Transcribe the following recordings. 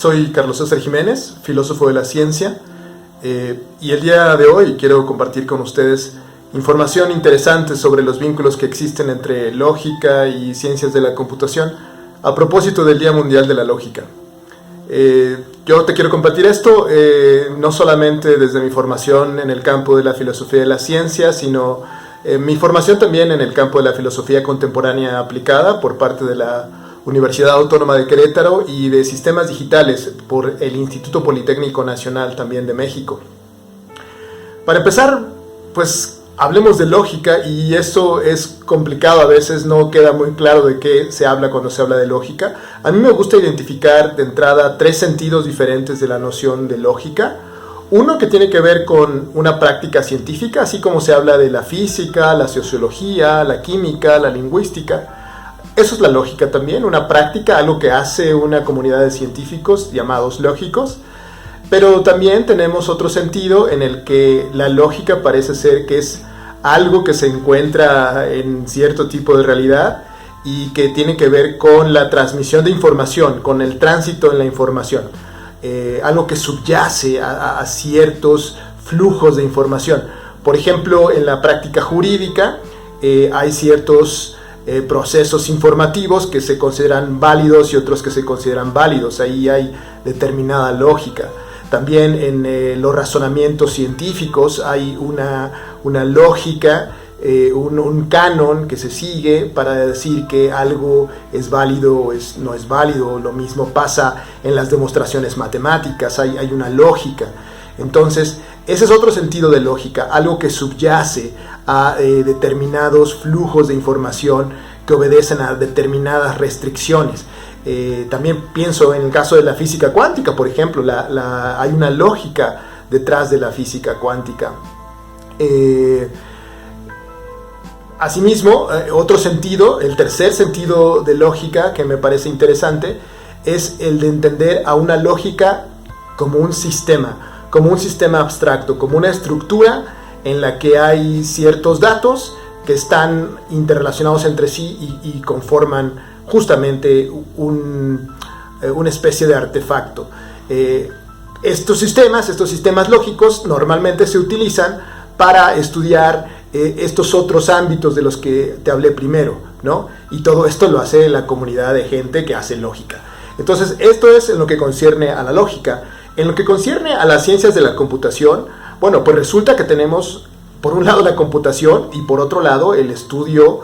Soy Carlos César Jiménez, filósofo de la ciencia, y el día de hoy quiero compartir con ustedes información interesante sobre los vínculos que existen entre lógica y ciencias de la computación a propósito del Día Mundial de la Lógica. Yo te quiero compartir esto no solamente desde mi formación en el campo de la filosofía de la ciencia, sino mi formación también en el campo de la filosofía contemporánea aplicada por parte de la Universidad Autónoma de Querétaro y de Sistemas Digitales por el Instituto Politécnico Nacional también de México. Para empezar, pues hablemos de lógica, y eso es complicado, a veces no queda muy claro de qué se habla cuando se habla de lógica. A mí me gusta identificar de entrada tres sentidos diferentes de la noción de lógica. Uno que tiene que ver con una práctica científica, así como se habla de la física, la sociología, la química, la lingüística. Eso es la lógica también, una práctica, algo que hace una comunidad de científicos llamados lógicos. Pero también tenemos otro sentido en el que la lógica parece ser que es algo que se encuentra en cierto tipo de realidad y que tiene que ver con la transmisión de información, con el tránsito en la información. Algo que subyace a ciertos flujos de información. Por ejemplo, en la práctica jurídica hay ciertos procesos informativos que se consideran válidos y otros que se consideran válidos. Ahí hay determinada lógica. También en los razonamientos científicos hay una lógica, un canon que se sigue para decir que algo es válido o no es válido. Lo mismo pasa en las demostraciones matemáticas, hay una lógica. Entonces, ese es otro sentido de lógica, algo que subyace a determinados flujos de información que obedecen a determinadas restricciones. También pienso en el caso de la física cuántica, por ejemplo, hay una lógica detrás de la física cuántica. Asimismo, otro sentido, el tercer sentido de lógica que me parece interesante, es el de entender a una lógica como un sistema abstracto, como una estructura en la que hay ciertos datos que están interrelacionados entre sí y conforman justamente una especie de artefacto. Estos sistemas lógicos normalmente se utilizan para estudiar estos otros ámbitos de los que te hablé primero, ¿no? Y todo esto lo hace la comunidad de gente que hace lógica. Entonces, esto es en lo que concierne a la lógica. En lo que concierne a las ciencias de la computación, bueno, pues resulta que tenemos por un lado la computación y por otro lado el estudio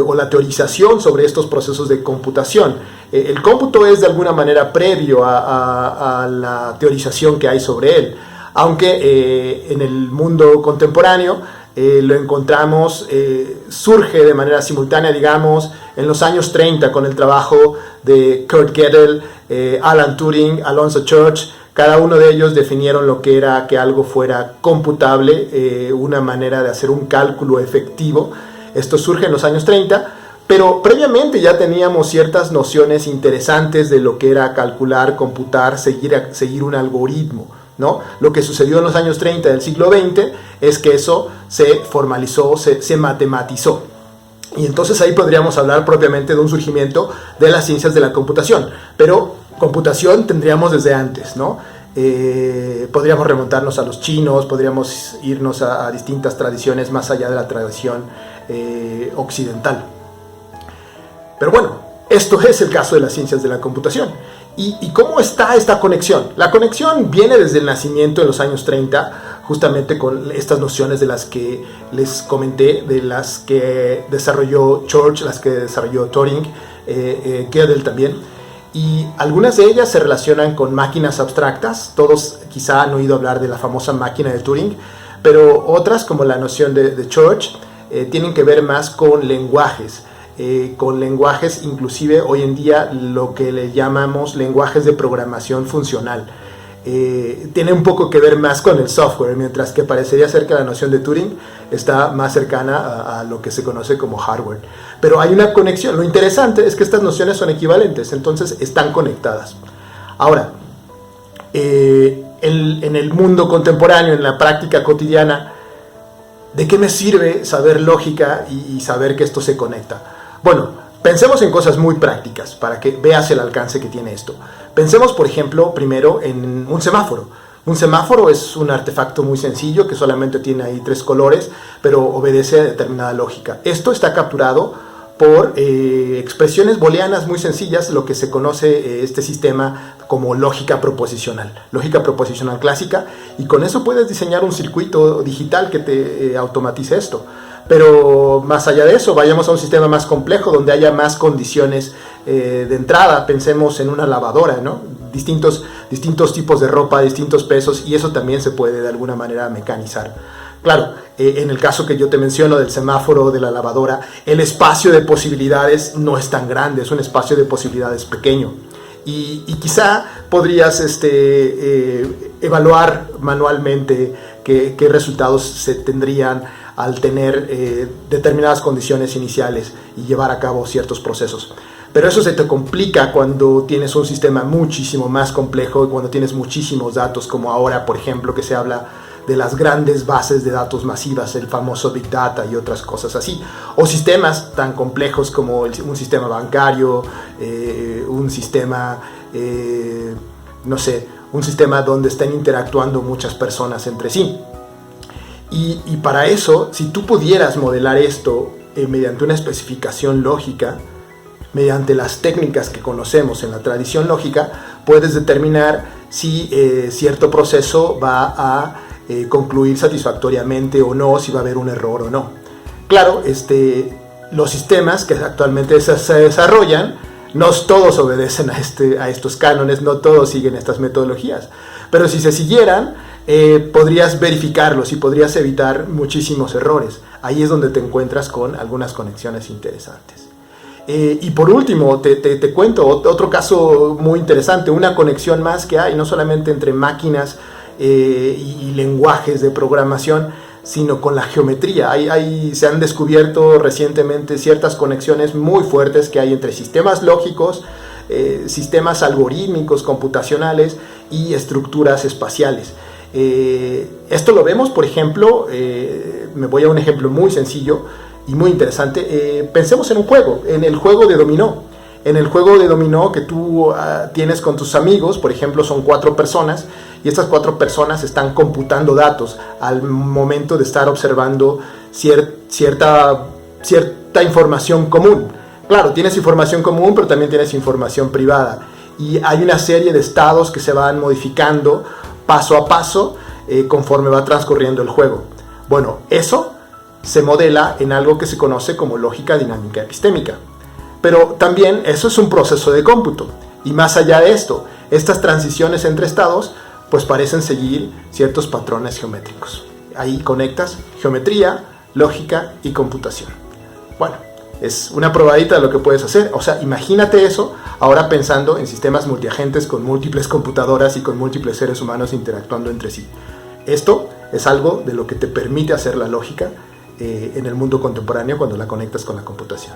o la teorización sobre estos procesos de computación. El cómputo es de alguna manera previo a la teorización que hay sobre él, aunque en el mundo contemporáneo lo encontramos, surge de manera simultánea, digamos, en los años 30 con el trabajo de Kurt Gödel, Alan Turing, Alonzo Church. Cada uno de ellos definieron lo que era que algo fuera computable, una manera de hacer un cálculo efectivo. Esto surge en los años 30, pero previamente ya teníamos ciertas nociones interesantes de lo que era calcular, computar, seguir un algoritmo, ¿no? Lo que sucedió en los años 30 del siglo XX es que eso se formalizó, se matematizó. Y entonces ahí podríamos hablar propiamente de un surgimiento de las ciencias de la computación, pero computación tendríamos desde antes, ¿no? Podríamos remontarnos a los chinos, podríamos irnos a distintas tradiciones más allá de la tradición occidental. Pero bueno, esto es el caso de las ciencias de la computación. ¿Y cómo está esta conexión? La conexión viene desde el nacimiento en los años 30, justamente con estas nociones de las que les comenté, de las que desarrolló Church, las que desarrolló Turing, Gödel también. Y algunas de ellas se relacionan con máquinas abstractas. Todos quizá han oído hablar de la famosa máquina de Turing, pero otras, como la noción de Church, tienen que ver más con lenguajes. Inclusive hoy en día lo que le llamamos lenguajes de programación funcional. Tiene un poco que ver más con el software, mientras que parecería ser que la noción de Turing está más cercana a lo que se conoce como hardware. Pero hay una conexión. Lo interesante es que estas nociones son equivalentes, entonces están conectadas. Ahora, en el mundo contemporáneo, en la práctica cotidiana, ¿de qué me sirve saber lógica y saber que esto se conecta? Bueno, pensemos en cosas muy prácticas para que veas el alcance que tiene esto. Pensemos, por ejemplo, primero en un semáforo. Un semáforo es un artefacto muy sencillo que solamente tiene ahí 3 colores, pero obedece a determinada lógica. Esto está capturado por expresiones booleanas muy sencillas, lo que se conoce este sistema como lógica proposicional clásica, y con eso puedes diseñar un circuito digital que te automatice esto. Pero más allá de eso, vayamos a un sistema más complejo donde haya más condiciones de entrada. Pensemos en una lavadora, ¿no? Distintos tipos de ropa, distintos pesos, y eso también se puede de alguna manera mecanizar. Claro, en el caso que yo te menciono del semáforo, de la lavadora, el espacio de posibilidades no es tan grande, es un espacio de posibilidades pequeño. Y quizá podrías evaluar manualmente qué resultados se tendrían al tener determinadas condiciones iniciales y llevar a cabo ciertos procesos. Pero eso se te complica cuando tienes un sistema muchísimo más complejo y cuando tienes muchísimos datos, como ahora, por ejemplo, que se habla de las grandes bases de datos masivas, el famoso Big Data y otras cosas así. O sistemas tan complejos como un sistema bancario, un sistema, un sistema donde estén interactuando muchas personas entre sí. Y para eso, si tú pudieras modelar esto mediante una especificación lógica, mediante las técnicas que conocemos en la tradición lógica, puedes determinar si cierto proceso va a concluir satisfactoriamente o no, si va a haber un error o no. Claro, los sistemas que actualmente se desarrollan, no todos obedecen a estos cánones, no todos siguen estas metodologías, pero si se siguieran, podrías verificarlos y podrías evitar muchísimos errores. Ahí es donde te encuentras con algunas conexiones interesantes. Y por último, te cuento otro caso muy interesante, una conexión más que hay, no solamente entre máquinas y lenguajes de programación, sino con la geometría. Se han descubierto recientemente ciertas conexiones muy fuertes que hay entre sistemas lógicos, sistemas algorítmicos, computacionales y estructuras espaciales. Esto lo vemos, por ejemplo, me voy a un ejemplo muy sencillo y muy interesante. Pensemos en un juego, en el juego de dominó. En el juego de dominó que tú tienes con tus amigos, por ejemplo, son 4 personas, y estas 4 personas están computando datos al momento de estar observando cierta información común. Claro, tienes información común, pero también tienes información privada. Y hay una serie de estados que se van modificando paso a paso conforme va transcurriendo el juego. Bueno, eso se modela en algo que se conoce como lógica dinámica epistémica. Pero también eso es un proceso de cómputo. Y más allá de esto, estas transiciones entre estados pues parecen seguir ciertos patrones geométricos. Ahí conectas geometría, lógica y computación. Bueno, es una probadita de lo que puedes hacer. O sea, imagínate eso ahora pensando en sistemas multiagentes con múltiples computadoras y con múltiples seres humanos interactuando entre sí. Esto es algo de lo que te permite hacer la lógica en el mundo contemporáneo cuando la conectas con la computación.